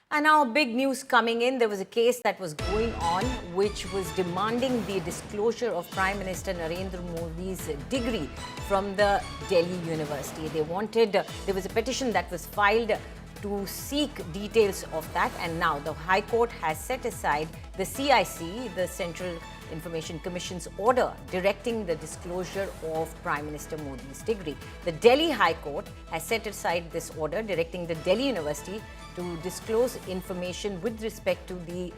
And now, big news coming in. There was a case that was going on which was demanding the disclosure of Prime Minister Narendra Modi's degree from the Delhi University. There was a petition that was filed to seek details of that, and now the High Court has set aside the CIC, the Central Information Commission's order directing the disclosure of Prime Minister Modi's degree. The Delhi High Court has set aside this order directing the Delhi University to disclose information with respect to the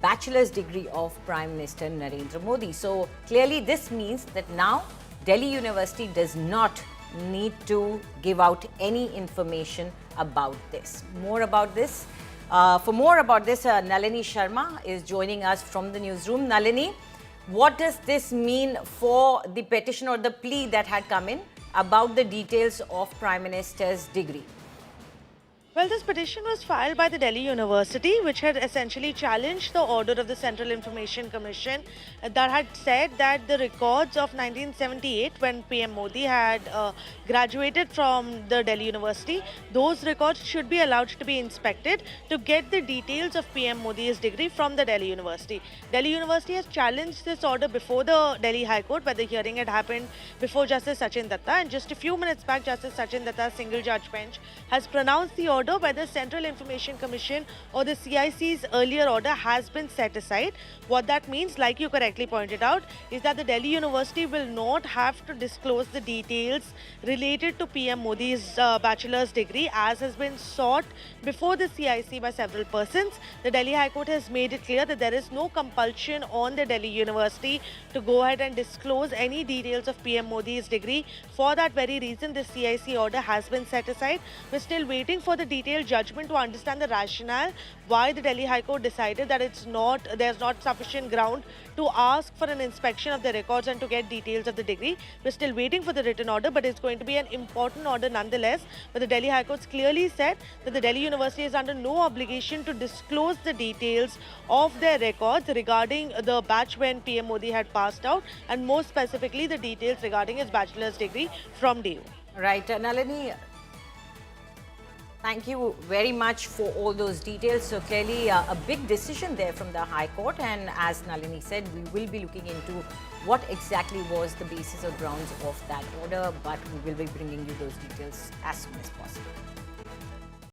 bachelor's degree of Prime Minister Narendra Modi. So clearly this means that now Delhi University does not need to give out any information about this. More about this. Nalini Sharma is joining us from the newsroom. Nalini, what does this mean for the petition or the plea that had come in about the details of Prime Minister's degree? Well, this petition was filed by the Delhi University, which had essentially challenged the order of the Central Information Commission that had said that the records of 1978, when PM Modi had graduated from the Delhi University, those records should be allowed to be inspected to get the details of PM Modi's degree from the Delhi University. Delhi University has challenged this order before the Delhi High Court, where the hearing had happened before Justice Sachin Datta. And just a few minutes back, Justice Sachin Datta's single-judge bench has pronounced the order by the Central Information Commission or the CIC's earlier order has been set aside. What that means, like you correctly pointed out, is that the Delhi University will not have to disclose the details related to PM Modi's bachelor's degree as has been sought before the CIC by several persons. The Delhi High Court has made it clear that there is no compulsion on the Delhi University to go ahead and disclose any details of PM Modi's degree. For that very reason, the CIC order has been set aside. We're still waiting for the detailed judgment to understand the rationale why the Delhi High Court decided that there's not sufficient ground to ask for an inspection of the records and to get details of the degree. We're still waiting for the written order, but it's going to be an important order nonetheless. But the Delhi High Court's clearly said that the Delhi University is under no obligation to disclose the details of their records regarding the batch when PM Modi had passed out, and more specifically the details regarding his bachelor's degree from DU. Right, Nalini, thank you very much for all those details. So clearly a big decision there from the High Court, and as Nalini said, we will be looking into what exactly was the basis or grounds of that order, but we will be bringing you those details as soon as possible.